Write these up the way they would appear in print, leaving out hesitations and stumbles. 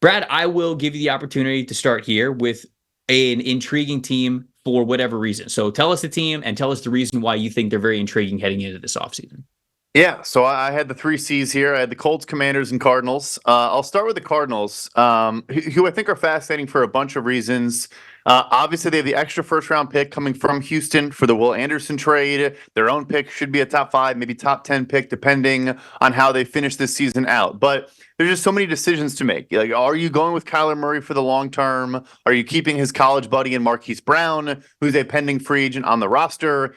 Brad, I will give you the opportunity to start here with an intriguing team for whatever reason. So tell us the team and tell us the reason why you think they're very intriguing heading into this offseason. Yeah, so I had the three C's here. I had the Colts, Commanders, and Cardinals. I'll start with the Cardinals, who I think are fascinating for a bunch of reasons. Obviously, they have the extra first-round pick coming from Houston for the Will Anderson trade. Their own pick should be a top 5, maybe top 10 pick, depending on how they finish this season out. But there's just so many decisions to make. Like, are you going with Kyler Murray for the long term? Are you keeping his college buddy in Marquise Brown, who's a pending free agent on the roster?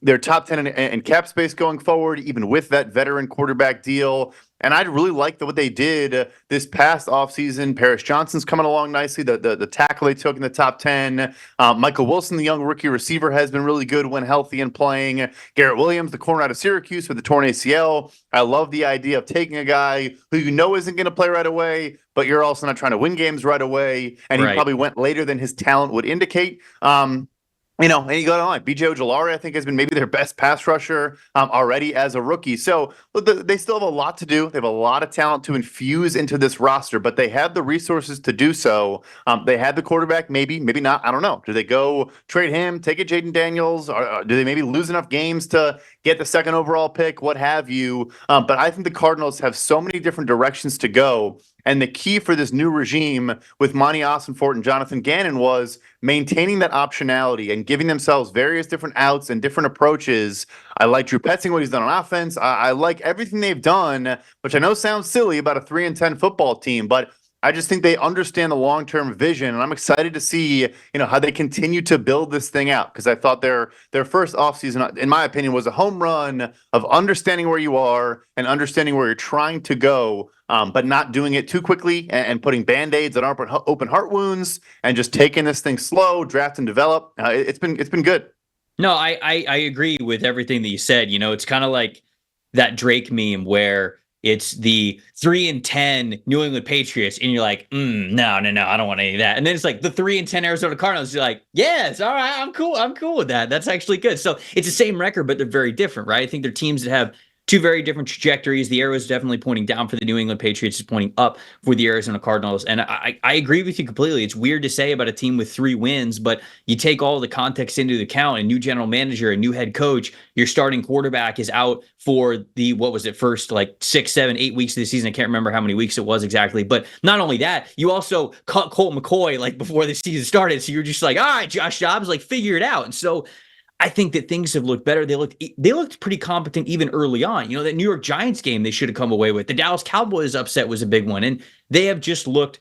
They're top 10 in cap space going forward, even with that veteran quarterback deal. And I really like what they did this past offseason. Paris Johnson's coming along nicely. The tackle they took in the top 10. Michael Wilson, the young rookie receiver, has been really good when healthy and playing. Garrett Williams, the corner out of Syracuse with the torn ACL. I love the idea of taking a guy who you know isn't going to play right away, but you're also not trying to win games right away. And he probably went later than his talent would indicate. And you go on. B.J. Ojulari, I think, has been maybe their best pass rusher already as a rookie. So they still have a lot to do. They have a lot of talent to infuse into this roster, but they have the resources to do so. They had the quarterback, maybe not. I don't know. Do they go trade him, take it Jaden Daniels? Or do they maybe lose enough games to get the second overall pick, what have you? But I think the Cardinals have so many different directions to go. And the key for this new regime with Monty Ossenfort and Jonathan Gannon was maintaining that optionality and giving themselves various different outs and different approaches. I like Drew Petzing, what he's done on offense. I like everything they've done, which I know sounds silly about a 3-10 football team, but I just think they understand the long-term vision, and I'm excited to see, how they continue to build this thing out, because I thought their first offseason, in my opinion, was a home run of understanding where you are and understanding where you're trying to go, but not doing it too quickly and putting Band-Aids on open heart wounds and just taking this thing slow, draft and develop. It's been good. No, I agree with everything that you said. It's kind of like that Drake meme where it's the 3-10 New England Patriots, and you're like, no, I don't want any of that. And then it's like the 3-10 Arizona Cardinals. You're like, yes, all right, I'm cool with that. That's actually good. So it's the same record, but they're very different, right? I think they're teams that have two very different trajectories. The arrow is definitely pointing down for the New England Patriots. It's pointing up for the Arizona Cardinals. And I agree with you completely. It's weird to say about a team with 3 wins, but you take all the context into account. A new general manager, a new head coach, your starting quarterback is out for the, first 6, 7, 8 weeks of the season. I can't remember how many weeks it was exactly. But not only that, you also cut Colt McCoy before the season started. So you're just like, all right, Josh Dobbs, figure it out. And so I think that things have looked better. They looked pretty competent even early on. That New York Giants game they should have come away with. The Dallas Cowboys upset was a big one. And they have just looked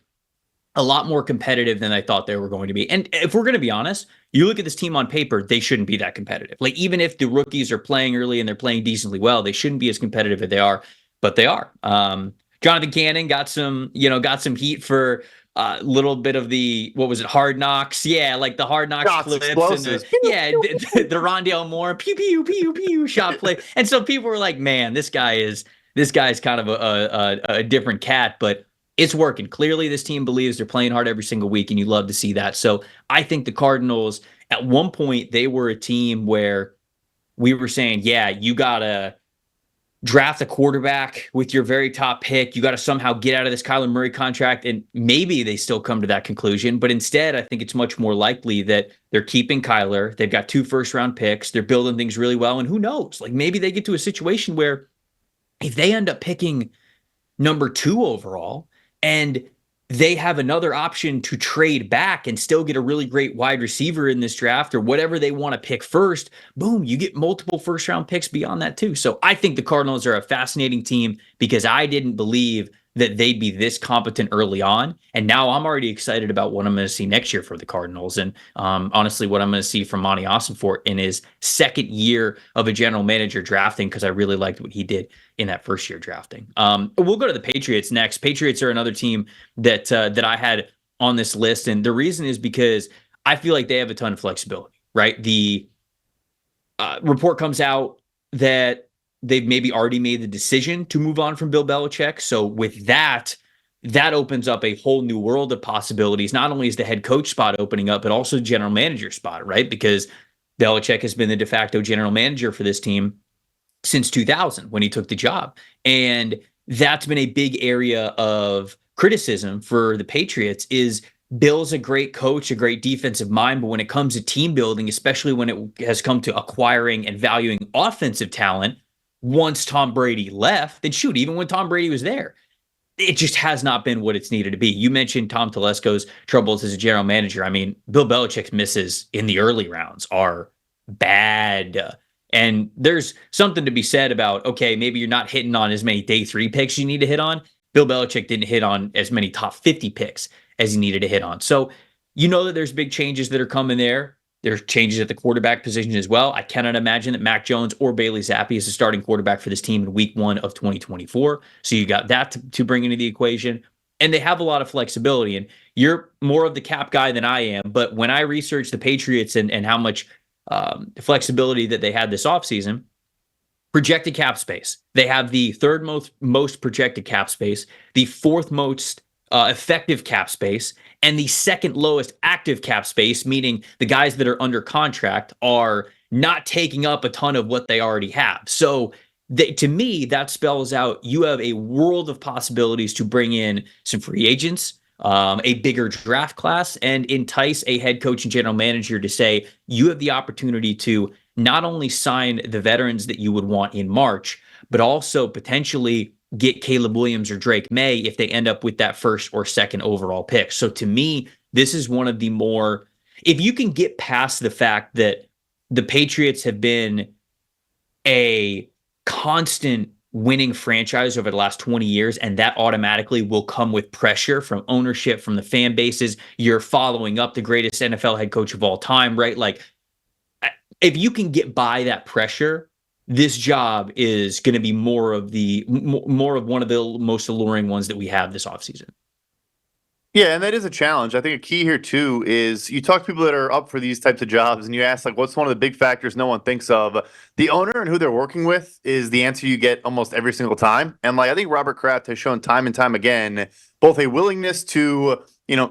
a lot more competitive than I thought they were going to be. And if we're going to be honest, you look at this team on paper, they shouldn't be that competitive. Even if the rookies are playing early and they're playing decently well, they shouldn't be as competitive as they are, but they are. Jonathan Gannon got some heat for a little bit of the, Hard Knocks? Yeah, the Hard Knocks clips. And the Rondale Moore, pew, pew, pew, pew, shot play. And so people were like, man, this guy's kind of a different cat, but it's working. Clearly, this team believes they're playing hard every single week, and you love to see that. So I think the Cardinals, at one point, they were a team where we were saying, yeah, you got to draft a quarterback with your very top pick. You got to somehow get out of this Kyler Murray contract, and maybe they still come to that conclusion. But instead, I think it's much more likely that they're keeping Kyler. They've got 2 first-round picks. They're building things really well, and who knows? Maybe they get to a situation where if they end up picking number 2 overall, and they have another option to trade back and still get a really great wide receiver in this draft or whatever they want to pick first, boom, you get multiple first-round picks beyond that too. So I think the Cardinals are a fascinating team because I didn't believe that they'd be this competent early on. And now I'm already excited about what I'm going to see next year for the Cardinals. And honestly, what I'm going to see from Monty Ossenfort in his second year of a general manager drafting, because I really liked what he did in that first year drafting. We'll go to the Patriots next. Patriots are another team that I had on this list. And the reason is because I feel like they have a ton of flexibility, right? The report comes out that they've maybe already made the decision to move on from Bill Belichick. So with that opens up a whole new world of possibilities. Not only is the head coach spot opening up, but also the general manager spot, right? Because Belichick has been the de facto general manager for this team since 2000 when he took the job. And that's been a big area of criticism for the Patriots is Bill's a great coach, a great defensive mind, but when it comes to team building, especially when it has come to acquiring and valuing offensive talent, once Tom Brady left, then shoot, even when Tom Brady was there, it just has not been what it's needed to be. You mentioned Tom Telesco's troubles as a general manager. I mean, Bill Belichick's misses in the early rounds are bad. And there's something to be said about, okay, maybe you're not hitting on as many day 3 picks you need to hit on. Bill Belichick didn't hit on as many top 50 picks as he needed to hit on. So you know that there's big changes that are coming there. There's changes at the quarterback position as well. I cannot imagine that Mac Jones or Bailey Zappi is the starting quarterback for this team in week 1 of 2024. So you got that to bring into the equation. And they have a lot of flexibility. And you're more of the cap guy than I am. But when I research the Patriots and how much flexibility that they had this offseason, projected cap space. They have the third most projected cap space, the fourth most effective cap space, and the second lowest active cap space, meaning the guys that are under contract are not taking up a ton of what they already have. So to me, that spells out you have a world of possibilities to bring in some free agents, a bigger draft class, and entice a head coach and general manager to say you have the opportunity to not only sign the veterans that you would want in March, but also potentially get Caleb Williams or Drake May if they end up with that first or second overall pick. So to me, this is one of the more, if you can get past the fact that the Patriots have been a constant winning franchise over the last 20 years, and that automatically will come with pressure from ownership, from the fan bases. You're following up the greatest NFL head coach of all time, right? Like, if you can get by that pressure, this job is going to be more of one of the most alluring ones that we have this offseason. Yeah, and that is a challenge. I think a key here too is you talk to people that are up for these types of jobs and you ask like what's one of the big factors no one thinks of. The owner and who they're working with is the answer you get almost every single time. And like I think Robert Kraft has shown time and time again both a willingness to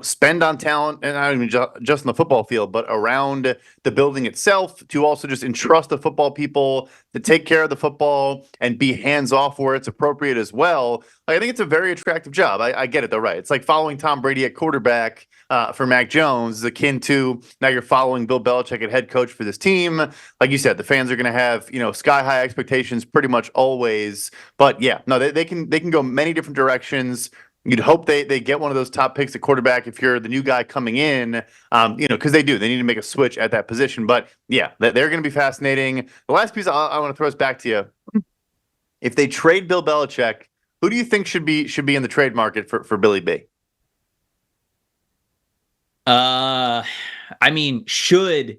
spend on talent, and not even just in the football field, but around the building itself, to also just entrust the football people to take care of the football and be hands off where it's appropriate as well. Like, I think it's a very attractive job. I get it though, right? It's like following Tom Brady at quarterback for Mac Jones is akin to now you're following Bill Belichick at head coach for this team. Like you said, the fans are going to have sky high expectations pretty much always. But yeah, no, they can go many different directions. You'd hope they get one of those top picks at quarterback if you're the new guy coming in, because they need to make a switch at that position. But yeah, they're going to be fascinating. The last piece I want to throw us back to you. If they trade Bill Belichick, who do you think should be in the trade market for Billy B? I mean, should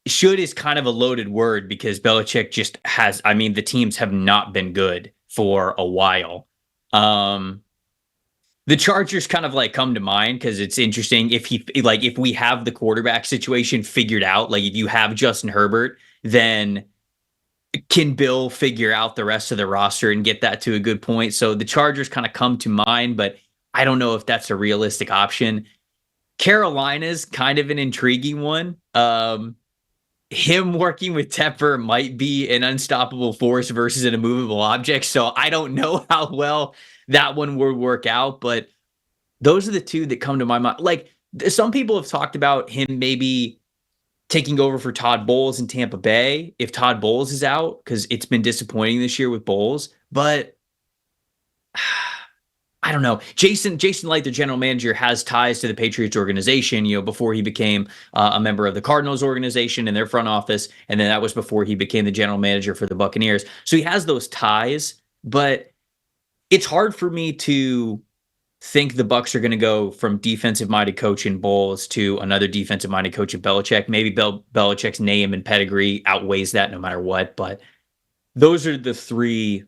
is kind of a loaded word because Belichick just has. I mean, the teams have not been good for a while. The Chargers kind of like come to mind because it's interesting if we have the quarterback situation figured out, like if you have Justin Herbert, then can Bill figure out the rest of the roster and get that to a good point? So the Chargers kind of come to mind, but I don't know if that's a realistic option. Carolina's kind of an intriguing one. Him working with Tepper might be an unstoppable force versus an immovable object. So I don't know how well that one would work out, but those are the two that come to my mind. Like some people have talked about him maybe taking over for Todd Bowles in Tampa Bay if Todd Bowles is out, because it's been disappointing this year with Bowles. But I don't know. Jason Light, the general manager, has ties to the Patriots organization, before he became a member of the Cardinals organization and their front office. And then that was before he became the general manager for the Buccaneers. So he has those ties, but it's hard for me to think the Bucs are going to go from defensive-minded coach in Bowles to another defensive-minded coach in Belichick. Maybe Belichick's name and pedigree outweighs that no matter what, but those are the three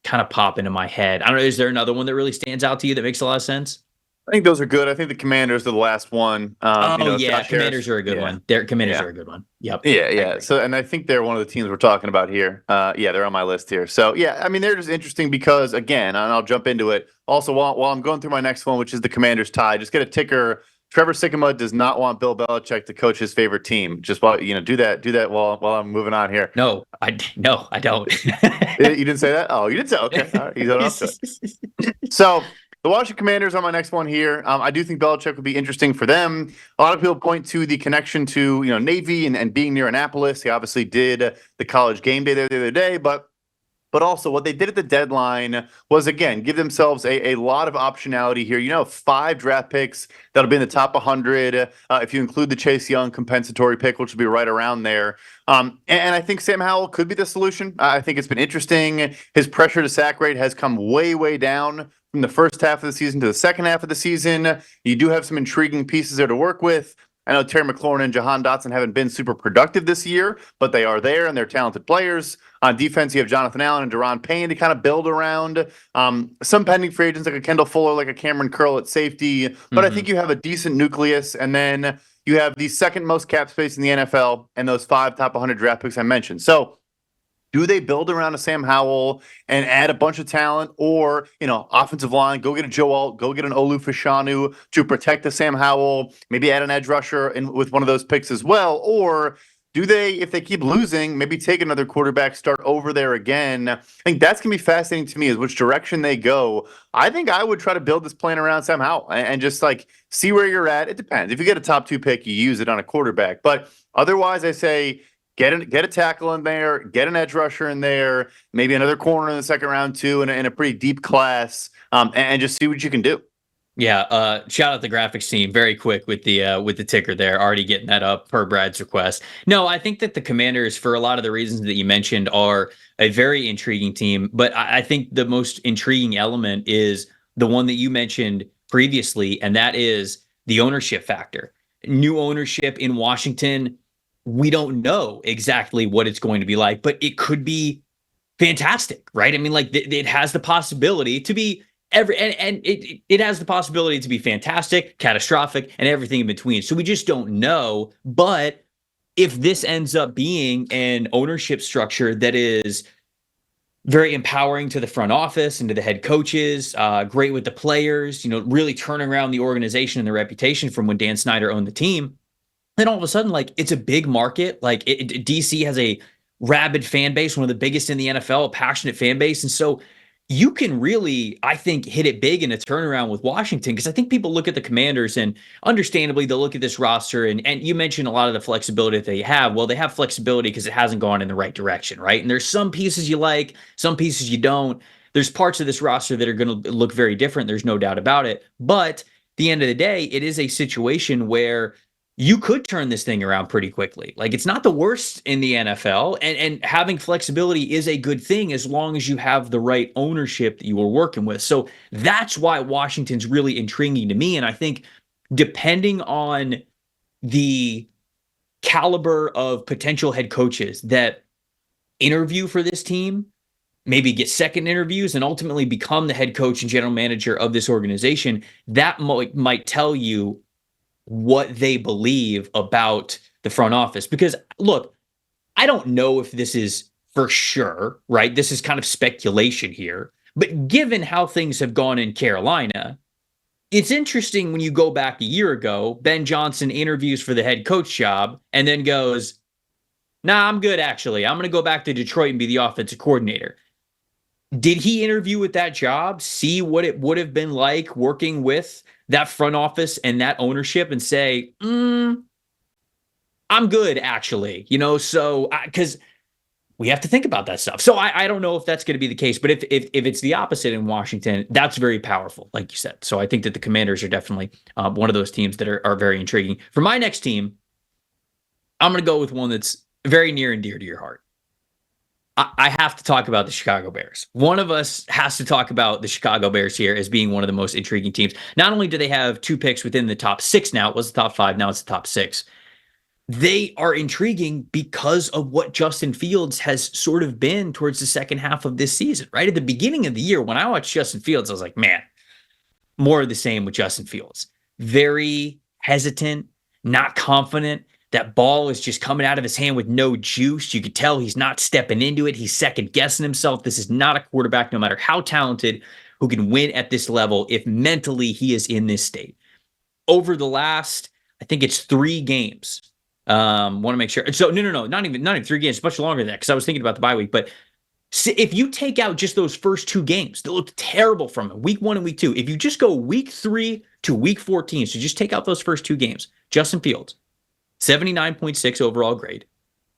kind of pop into my head. I don't know. Is there another one that really stands out to you that makes a lot of sense? I think those are good. I think the Commanders are the last one. Commanders are a good one. Commanders are a good one. Yep. Yeah. So, and I think they're one of the teams we're talking about here. They're on my list here. So, yeah, I mean, they're just interesting because, again, and I'll jump into it. Also, while I'm going through my next one, which is the Commanders tie, just get a ticker. Trevor Sikkema does not want Bill Belichick to coach his favorite team. Just while do that while I'm moving on here. No, I don't. You didn't say that? Oh, you did say okay. All right, he's on up to it. So The Washington Commanders are my next one here. I do think Belichick would be interesting for them. A lot of people point to the connection to Navy and being near Annapolis. He obviously did the college game day there the other day, but also what they did at the deadline was, again, give themselves a lot of optionality here. 5 draft picks that'll be in the top 100 if you include the Chase Young compensatory pick, which will be right around there. And I think Sam Howell could be the solution. I think it's been interesting. His pressure to sack rate has come way, way down from the first half of the season to the second half of the season. You do have some intriguing pieces there to work with. I know Terry McLaurin and Jahan Dotson haven't been super productive this year, but they are there and they're talented players. On defense, you have Jonathan Allen and Deron Payne to kind of build around. Some pending free agents like a Kendall Fuller, like a Cameron Curl at safety. But I think you have a decent nucleus. And then you have the second most cap space in the NFL and those 5 top 100 draft picks I mentioned. So do they build around a Sam Howell and add a bunch of talent, or offensive line, go get a Joe Alt, go get an Olu Fashanu to protect the Sam Howell, maybe add an edge rusher with one of those picks as well? Or do they, if they keep losing, maybe take another quarterback, start over there again? I think that's going to be fascinating to me, is which direction they go. I think I would try to build this plan around Sam Howell and just see where you're at. It depends. If you get a top 2 pick, you use it on a quarterback. But otherwise, I say, get a tackle in there, get an edge rusher in there, maybe another corner in the second round too, in a pretty deep class, and just see what you can do. Yeah, shout out the graphics team, very quick with the ticker there, already getting that up per Brad's request. No, I think that the Commanders, for a lot of the reasons that you mentioned, are a very intriguing team. But I think the most intriguing element is the one that you mentioned previously, and that is the ownership factor. New ownership in Washington. We don't know exactly what it's going to be like, but it could be fantastic, right? I mean, it has the possibility to be it has the possibility to be fantastic, catastrophic, and everything in between. So we just don't know. But if this ends up being an ownership structure that is very empowering to the front office and to the head coaches, great with the players, really turning around the organization and the reputation from when Dan Snyder owned the team, then all of a sudden, it's a big market. DC has a rabid fan base, one of the biggest in the NFL, a passionate fan base. And so you can really, I think, hit it big in a turnaround with Washington, because I think people look at the Commanders and understandably they'll look at this roster and you mentioned a lot of the flexibility that they have. Well, they have flexibility because it hasn't gone in the right direction, right? And there's some pieces you like, some pieces you don't. There's parts of this roster that are going to look very different. There's no doubt about it. But at the end of the day, it is a situation where you could turn this thing around pretty quickly. It's not the worst in the NFL, and having flexibility is a good thing as long as you have the right ownership that you are working with. So that's why Washington's really intriguing to me. And I think depending on the caliber of potential head coaches that interview for this team, maybe get second interviews and ultimately become the head coach and general manager of this organization, that might tell you what they believe about the front office. Because look, I don't know if this is for sure, right? This is kind of speculation here. But given how things have gone in Carolina, it's interesting when you go back a year ago, Ben Johnson interviews for the head coach job and then goes, nah, I'm good actually. I'm going to go back to Detroit and be the offensive coordinator. Did he interview with that job, see what it would have been like working with that front office and that ownership and say, I'm good, actually, so because we have to think about that stuff. So I don't know if that's going to be the case, but if it's the opposite in Washington, that's very powerful, like you said. So I think that the Commanders are definitely one of those teams that are very intriguing. For my next team, I'm going to go with one that's very near and dear to your heart. I have to talk about the Chicago Bears. One of us has to talk about the Chicago Bears here as being one of the most intriguing teams. Not only do they have 2 picks within the top 6 now, it was the top 5, now it's the top 6. They are intriguing because of what Justin Fields has sort of been towards the second half of this season, right? At the beginning of the year, when I watched Justin Fields, I was like, man, more of the same with Justin Fields. Very hesitant, not confident. That ball is just coming out of his hand with no juice. You could tell he's not stepping into it. He's second guessing himself. This is not a quarterback, no matter how talented, who can win at this level if mentally he is in this state. Over the last, I think it's 3 games. Want to make sure. So no, not even 3 games. It's much longer than that because I was thinking about the bye week. But If you take out just those first two games that looked terrible from him, week 1 and week 2, if you just go week 3 to week 14, so just take out those first two games, Justin Fields, 79.6 overall grade,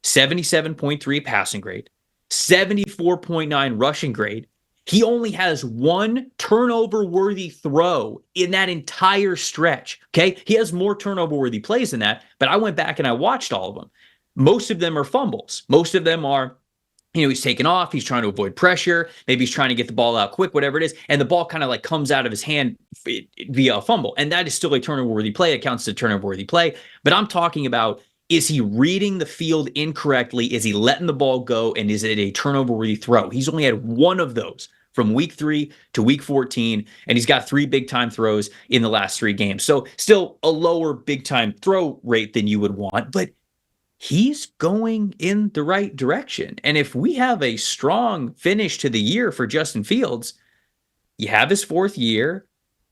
77.3 passing grade, 74.9 rushing grade. He only has one turnover worthy throw in that entire stretch. Okay. He has more turnover worthy plays than that, but I went back and I watched all of them. Most of them are fumbles. Most of them are, he's taking off. He's trying to avoid pressure. Maybe he's trying to get the ball out quick, whatever it is. And the ball kind of like comes out of his hand via a fumble. And that is still a turnover worthy play. It counts as a turnover worthy play. But I'm talking about, is he reading the field incorrectly? Is he letting the ball go? And is it a turnover worthy throw? He's only had one of those from week 3 to week 14. And he's got 3 big time throws in the last 3 games. So still a lower big time throw rate than you would want. But he's going in the right direction. And if we have a strong finish to the year for Justin Fields, you have his 4th year,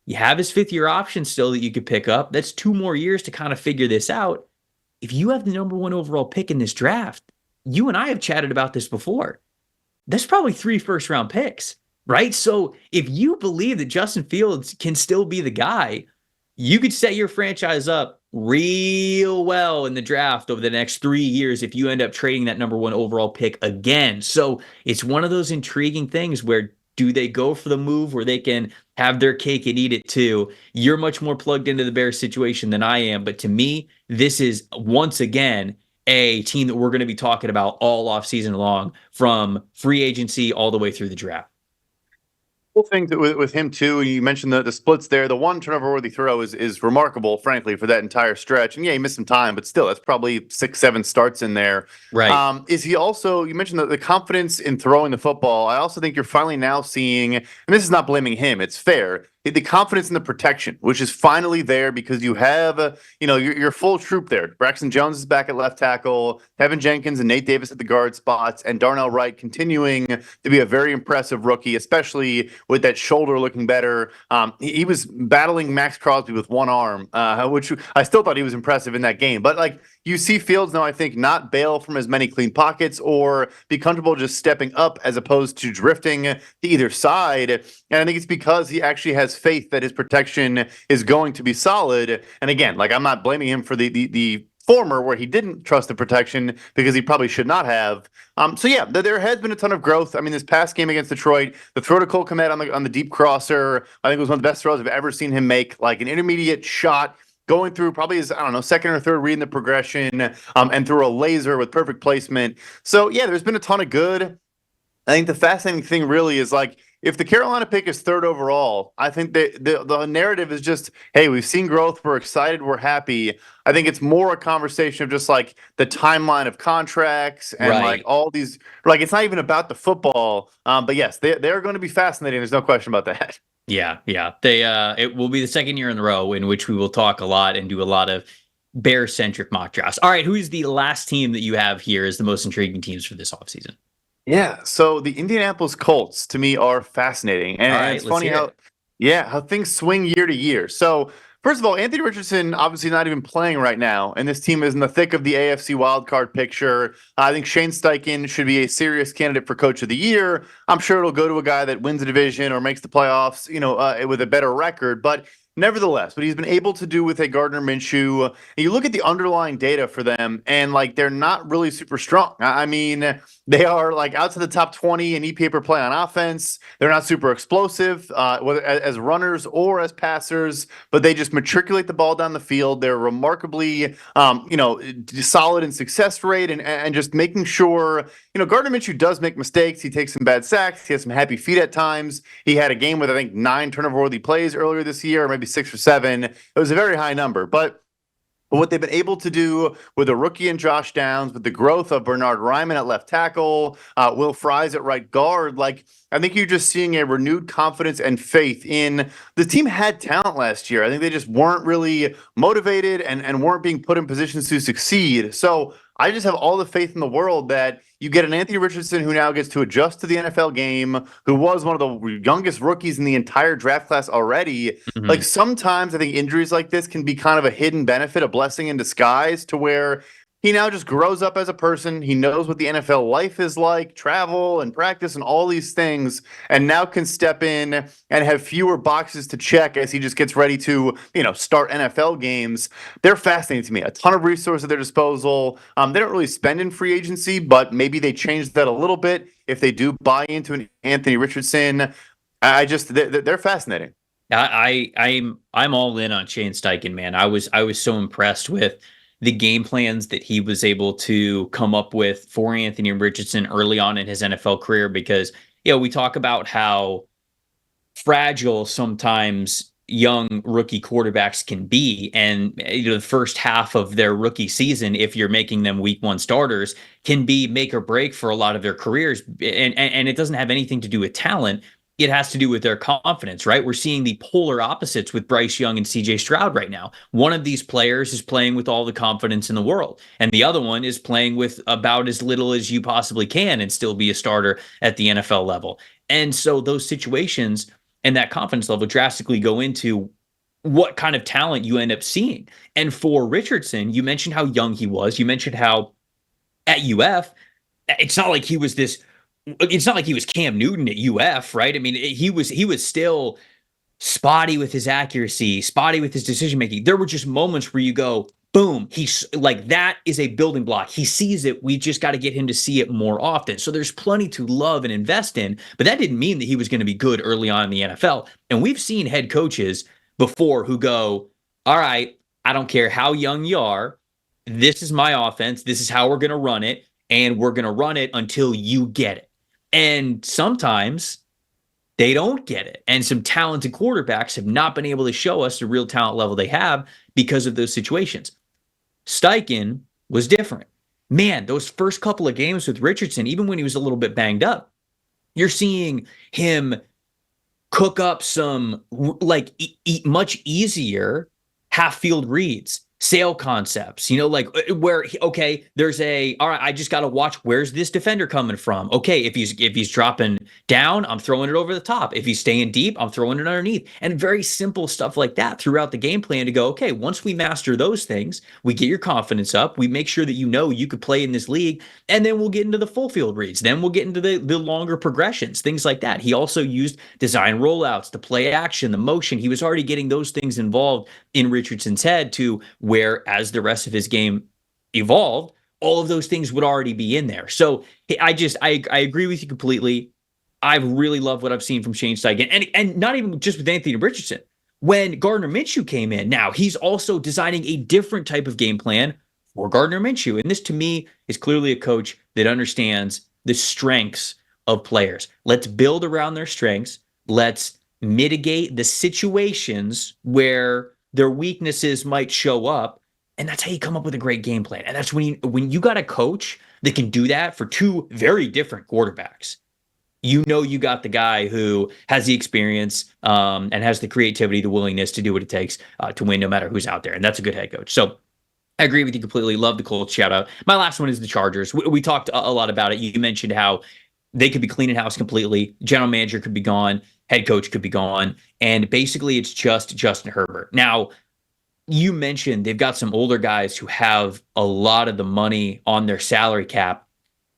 you have his 5th year option still that you could pick up. That's 2 more years to kind of figure this out. If you have the number 1 overall pick in this draft, you and I have chatted about this before. That's probably 3 first-round picks, right? So if you believe that Justin Fields can still be the guy, you could set your franchise up real well in the draft over the next 3 years if you end up trading that number 1 overall pick again. So it's one of those intriguing things where, do they go for the move where they can have their cake and eat it too? You're much more plugged into the Bears situation than I am. But to me, this is once again a team that we're going to be talking about all offseason long, from free agency all the way through the draft. Things with him too. You mentioned the splits there. The one turnover worthy throw is remarkable, frankly, for that entire stretch. And yeah, he missed some time, but still, that's probably 6-7 starts in there. Right. Is he also? You mentioned the confidence in throwing the football. I also think you're finally now seeing, and this is not blaming him. It's fair. The confidence in the protection, which is finally there because you have, your full troop there. Braxton Jones is back at left tackle, Tevin Jenkins and Nate Davis at the guard spots, and Darnell Wright continuing to be a very impressive rookie, especially with that shoulder looking better. He was battling Max Crosby with one arm, which I still thought he was impressive in that game. But like, you see Fields now, I think, not bail from as many clean pockets or be comfortable just stepping up as opposed to drifting to either side. And I think it's because he actually has faith that his protection is going to be solid. And again, like, I'm not blaming him for the former where he didn't trust the protection because he probably should not have. So yeah, there has been a ton of growth. I mean, this past game against Detroit, the throw to Cole Kmet on the deep crosser, I think it was one of the best throws I've ever seen him make, like an intermediate shot going through probably his, second or third read in the progression, and through a laser with perfect placement. So yeah, there's been a ton of good. I think the fascinating thing really is, like, if the Carolina pick is 3rd overall, I think the narrative is just, hey, we've seen growth, we're excited, we're happy. I think it's more a conversation of just like the timeline of contracts and like all these, like, it's not even about the football. But yes, they're going to be fascinating. There's no question about that. Yeah. They it will be the 2nd year in a row in which we will talk a lot and do a lot of Bear-centric mock drafts. All right, who is the last team that you have here as the most intriguing teams for this offseason? Yeah, so the Indianapolis Colts to me are fascinating, and right, it's funny how things swing year to year. So first of all, Anthony Richardson obviously not even playing right now, and this team is in the thick of the AFC wildcard picture. I think Shane Steichen should be a serious candidate for Coach of the Year. I'm sure it'll go to a guy that wins a division or makes the playoffs, with a better record, but nevertheless, what he's been able to do with a Gardner Minshew, you look at the underlying data for them, and like, they're not really super strong. I mean, they are like outside the top 20 in EPA per play on offense. They're not super explosive, whether as runners or as passers, but they just matriculate the ball down the field. They're remarkably, solid in success rate and just making sure, Gardner Minshew does make mistakes. He takes some bad sacks. He has some happy feet at times. He had a game with, I think, 9 turnover-worthy plays earlier this year, or maybe 6 or 7. It was a very high number, but what they've been able to do with a rookie and Josh Downs, with the growth of Bernard Ryman at left tackle, Will Fries at right guard, like, I think you're just seeing a renewed confidence and faith in the team. Had talent last year. I think they just weren't really motivated and weren't being put in positions to succeed. So I just have all the faith in the world that you get an Anthony Richardson who now gets to adjust to the NFL game, who was one of the youngest rookies in the entire draft class already. Mm-hmm. Like, sometimes I think injuries like this can be kind of a hidden benefit, a blessing in disguise, to where he now just grows up as a person. He knows what the NFL life is like, travel and practice and all these things, and now can step in and have fewer boxes to check as he just gets ready to, start NFL games. They're fascinating to me. A ton of resources at their disposal. They don't really spend in free agency, but maybe they change that a little bit if they do buy into an Anthony Richardson. They're fascinating. I'm all in on Shane Steichen, man. I was so impressed with the game plans that he was able to come up with for Anthony Richardson early on in his NFL career because we talk about how fragile sometimes young rookie quarterbacks can be, and the first half of their rookie season, if you're making them week one starters, can be make or break for a lot of their careers, and it doesn't have anything to do with talent. It has to do with their confidence, right? We're seeing the polar opposites with Bryce Young and CJ Stroud right now. One of these players is playing with all the confidence in the world, and the other one is playing with about as little as you possibly can and still be a starter at the NFL level. And so those situations and that confidence level drastically go into what kind of talent you end up seeing. And for Richardson, you mentioned how young he was. You mentioned how at UF, it's not like he was this. It's not like he was Cam Newton at UF, right? I mean, he was still spotty with his accuracy, spotty with his decision making. There were just moments where you go, boom, he's like, that is a building block. He sees it. We just got to get him to see it more often. So there's plenty to love and invest in, but that didn't mean that he was going to be good early on in the NFL. And we've seen head coaches before who go, all right, I don't care how young you are. This is my offense. This is how we're going to run it. And we're going to run it until you get it. And sometimes they don't get it. And some talented quarterbacks have not been able to show us the real talent level they have because of those situations. Steichen was different. Man, those first couple of games with Richardson, even when he was a little bit banged up, you're seeing him cook up some much easier half field reads, sail concepts, like where, okay, there's all right, I just got to watch, where's this defender coming from? Okay, if he's dropping down, I'm throwing it over the top. If he's staying deep, I'm throwing it underneath. And very simple stuff like that throughout the game plan to go, okay, once we master those things, we get your confidence up, we make sure that you could play in this league, and then we'll get into the full field reads. Then we'll get into the longer progressions, things like that. He also used design rollouts, the play action, the motion. He was already getting those things involved in Richardson's head to where, as the rest of his game evolved, all of those things would already be in there. So I agree with you completely. I really love what I've seen from Shane Steichen, and not even just with Anthony Richardson. When Gardner Minshew came in, now he's also designing a different type of game plan for Gardner Minshew. And this, to me, is clearly a coach that understands the strengths of players. Let's build around their strengths. Let's mitigate the situations where their weaknesses might show up. And that's how you come up with a great game plan. And that's when you got a coach that can do that for two very different quarterbacks. You got the guy who has the experience and has the creativity, the willingness to do what it takes to win no matter who's out there. And that's a good head coach. So I agree with you completely. Love the Colts shout out. My last one is the Chargers. We talked a lot about it. You mentioned how they could be cleaning house completely. General manager could be gone. Head coach could be gone. And basically it's just Justin Herbert. Now, you mentioned they've got some older guys who have a lot of the money on their salary cap.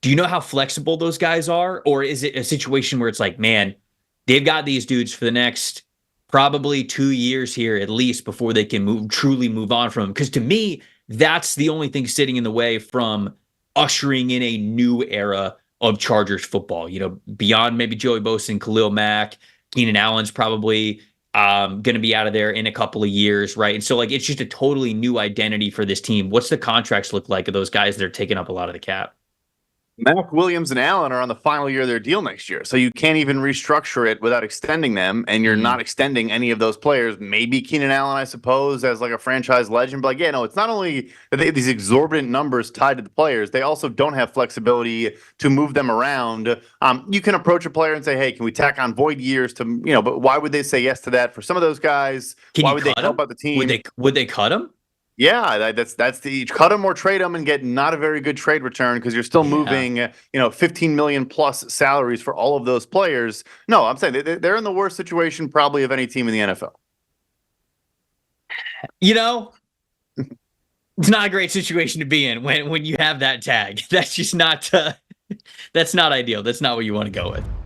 Do you know how flexible those guys are? Or is it a situation where it's like, man, they've got these dudes for the next probably 2 years here at least before they can truly move on from them? Because to me, that's the only thing sitting in the way from ushering in a new era of Chargers football. Beyond maybe Joey Bosa and Khalil Mack, Keenan Allen's probably going to be out of there in a couple of years, right? And so it's just a totally new identity for this team. What's the contracts look like of those guys that are taking up a lot of the cap? Mack, Williams, and Allen are on the final year of their deal next year. So you can't even restructure it without extending them, and you're not extending any of those players. Maybe Keenan Allen, I suppose, as like a franchise legend. But no, it's not only that they have these exorbitant numbers tied to the players, they also don't have flexibility to move them around. You can approach a player and say, hey, can we tack on void years to, but why would they say yes to that for some of those guys? Why would they help out the team? Would they cut him? Yeah, that's the cut them or trade them and get not a very good trade return because you're still moving, 15 million plus salaries for all of those players. No, I'm saying they're in the worst situation probably of any team in the NFL. It's not a great situation to be in when you have that tag. That's just not that's not ideal. That's not what you want to go with.